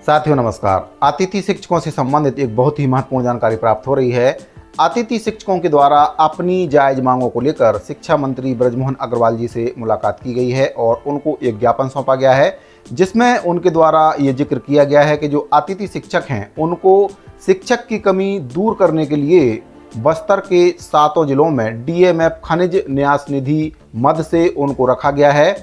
साथियों नमस्कार। अतिथि शिक्षकों से संबंधित एक बहुत ही महत्वपूर्ण जानकारी प्राप्त हो रही है। अतिथि शिक्षकों के द्वारा अपनी जायज मांगों को लेकर शिक्षा मंत्री बृजमोहन अग्रवाल जी से मुलाकात की गई है और उनको एक ज्ञापन सौंपा गया है, जिसमें उनके द्वारा ये जिक्र किया गया है कि जो अतिथि शिक्षक हैं उनको शिक्षक की कमी दूर करने के लिए बस्तर के 7 जिलों में डीएमएफ खनिज न्यास निधि मद से उनको रखा गया है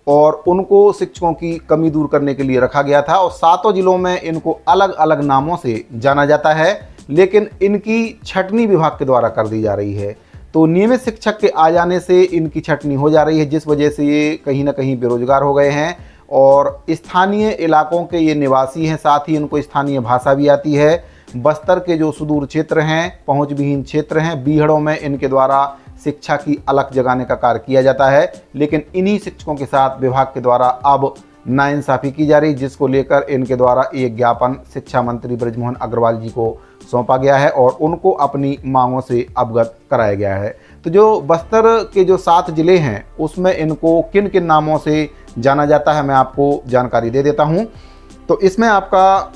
और उनको शिक्षकों की कमी दूर करने के लिए रखा गया था। और 7 जिलों में इनको अलग अलग नामों से जाना जाता है, लेकिन इनकी छटनी विभाग के द्वारा कर दी जा रही है। तो नियमित शिक्षक के आ जाने से इनकी छटनी हो जा रही है, जिस वजह से ये कहीं ना कहीं बेरोजगार हो गए हैं और स्थानीय इलाकों के ये निवासी हैं। साथ ही इनको स्थानीय भाषा भी आती है। बस्तर के जो सुदूर क्षेत्र हैं, पहुँच विहीन क्षेत्र हैं, बीहड़ों में इनके द्वारा शिक्षा की अलख जगाने का कार्य किया जाता है, लेकिन इन्हीं शिक्षकों के साथ विभाग के द्वारा अब नाइंसाफ़ी की जा रही, जिसको लेकर इनके द्वारा एक ज्ञापन शिक्षा मंत्री बृजमोहन अग्रवाल जी को सौंपा गया है और उनको अपनी मांगों से अवगत कराया गया है। तो जो बस्तर के जो 7 जिले हैं उसमें इनको किन किन नामों से जाना जाता है, मैं आपको जानकारी दे देता हूँ। तो इसमें आपका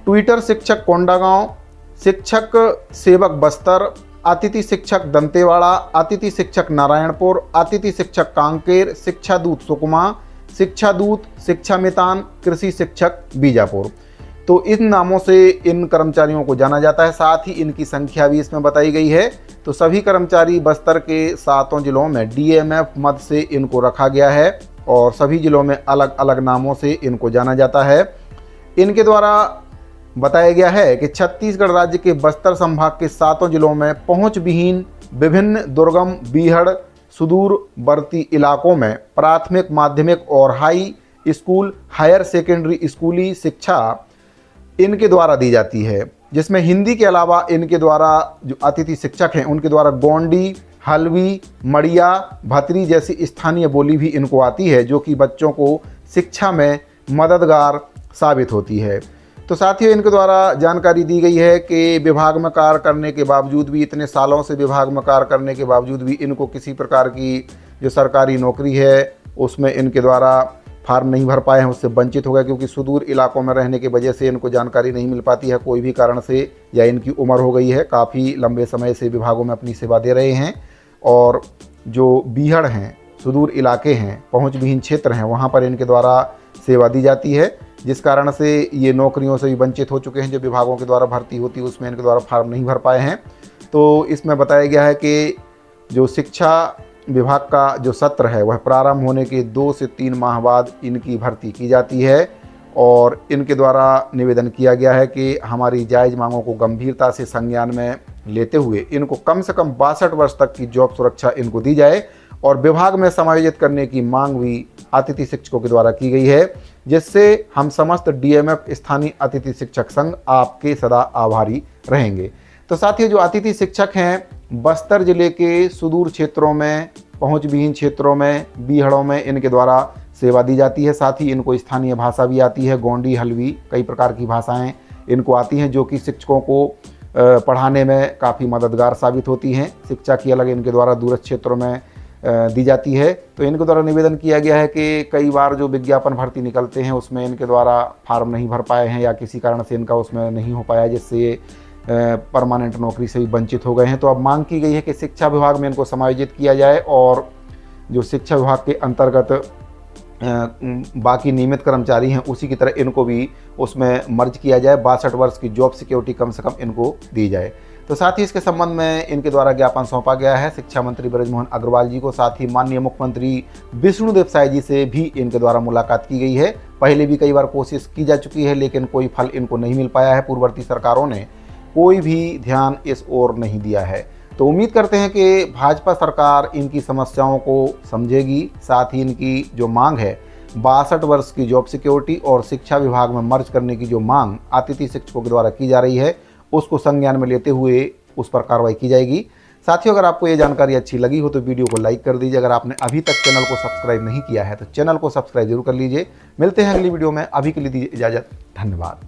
ट्विटर शिक्षक कोंडागांव, शिक्षक सेवक बस्तर, अतिथि शिक्षक दंतेवाड़ा, अतिथि शिक्षक नारायणपुर, अतिथि शिक्षक कांकेर, शिक्षा दूत सुकमा, शिक्षा दूत शिक्षा मितान, कृषि शिक्षक बीजापुर। तो इन नामों से इन कर्मचारियों को जाना जाता है। साथ ही इनकी संख्या भी इसमें बताई गई है। तो सभी कर्मचारी बस्तर के 7 जिलों में डीएमएफ मद से इनको रखा गया है और सभी जिलों में अलग अलग नामों से इनको जाना जाता है। इनके द्वारा बताया गया है कि छत्तीसगढ़ राज्य के बस्तर संभाग के 7 जिलों में पहुंच विहीन विभिन्न दुर्गम बीहड़ सुदूरवर्ती इलाकों में प्राथमिक, माध्यमिक और हाई स्कूल, हायर सेकेंडरी स्कूली शिक्षा इनके द्वारा दी जाती है, जिसमें हिंदी के अलावा इनके द्वारा जो अतिथि शिक्षक हैं उनके द्वारा गोंडी, हल्वी, मड़िया, भतरी जैसी स्थानीय बोली भी इनको आती है, जो कि बच्चों को शिक्षा में मददगार साबित होती है। तो साथियों इनके द्वारा जानकारी दी गई है कि विभाग में कार्य करने के बावजूद भी, इतने सालों से विभाग में कार्य करने के बावजूद भी इनको किसी प्रकार की जो सरकारी नौकरी है उसमें इनके द्वारा फार्म नहीं भर पाए हैं, उससे वंचित हो गए, क्योंकि सुदूर इलाकों में रहने की वजह से इनको जानकारी नहीं मिल पाती है कोई भी कारण से, या इनकी उम्र हो गई है, काफ़ी लंबे समय से विभागों में अपनी सेवा दे रहे हैं। और जो बीहड़ हैं, सुदूर इलाके हैं, पहुँच विहीन क्षेत्र हैं, वहाँ पर इनके द्वारा सेवा दी जाती है, जिस कारण से ये नौकरियों से भी वंचित हो चुके हैं। जो विभागों के द्वारा भर्ती होती है उसमें इनके द्वारा फार्म नहीं भर पाए हैं। तो इसमें बताया गया है कि जो शिक्षा विभाग का जो सत्र है वह प्रारंभ होने के 2 से 3 माह बाद इनकी भर्ती की जाती है और इनके द्वारा निवेदन किया गया है कि हमारी जायज़ मांगों को गंभीरता से संज्ञान में लेते हुए इनको कम से कम 62 वर्ष तक की जॉब सुरक्षा इनको दी जाए और विभाग में समायोजित करने की मांग भी अतिथि शिक्षकों के द्वारा की गई है, जिससे हम समस्त डीएमएफ स्थानीय अतिथि शिक्षक संघ आपके सदा आभारी रहेंगे। तो साथियों जो अतिथि शिक्षक हैं बस्तर जिले के सुदूर क्षेत्रों में, पहुँच विहीन क्षेत्रों में, बीहड़ों में इनके द्वारा सेवा दी जाती है। साथ ही इनको स्थानीय भाषा भी आती है, गोंडी, हल्वी, कई प्रकार की भाषाएँ इनको आती हैं, जो कि शिक्षकों को पढ़ाने में काफ़ी मददगार साबित होती हैं। शिक्षा की अलग इनके द्वारा दूरस्थ क्षेत्रों में दी जाती है। तो इनके द्वारा निवेदन किया गया है कि कई बार जो विज्ञापन भर्ती निकलते हैं उसमें इनके द्वारा फार्म नहीं भर पाए हैं या किसी कारण से इनका उसमें नहीं हो पाया, जिससे ये परमानेंट नौकरी से भी वंचित हो गए हैं। तो अब मांग की गई है कि शिक्षा विभाग में इनको समायोजित किया जाए और जो शिक्षा विभाग के अंतर्गत बाकी नियमित कर्मचारी हैं उसी की तरह इनको भी उसमें मर्ज किया जाए, 62 वर्ष की जॉब सिक्योरिटी कम से कम इनको दी जाए। तो साथ ही इसके संबंध में इनके द्वारा ज्ञापन सौंपा गया है शिक्षा मंत्री बृजमोहन अग्रवाल जी को। साथ ही माननीय मुख्यमंत्री विष्णुदेव साय जी से भी इनके द्वारा मुलाकात की गई है। पहले भी कई बार कोशिश की जा चुकी है, लेकिन कोई फल इनको नहीं मिल पाया है। पूर्ववर्ती सरकारों ने कोई भी ध्यान इस ओर नहीं दिया है। तो उम्मीद करते हैं कि भाजपा सरकार इनकी समस्याओं को समझेगी। साथ ही इनकी जो मांग है 62 वर्ष की जॉब सिक्योरिटी और शिक्षा विभाग में मर्ज करने की जो मांग अतिथि शिक्षकों के द्वारा की जा रही है उसको संज्ञान में लेते हुए उस पर कार्रवाई की जाएगी। साथियों अगर आपको ये जानकारी अच्छी लगी हो तो वीडियो को लाइक कर दीजिए। अगर आपने अभी तक चैनल को सब्सक्राइब नहीं किया है तो चैनल को सब्सक्राइब जरूर कर लीजिए। मिलते हैं अगली वीडियो में, अभी के लिए दीजिए इजाज़त। धन्यवाद।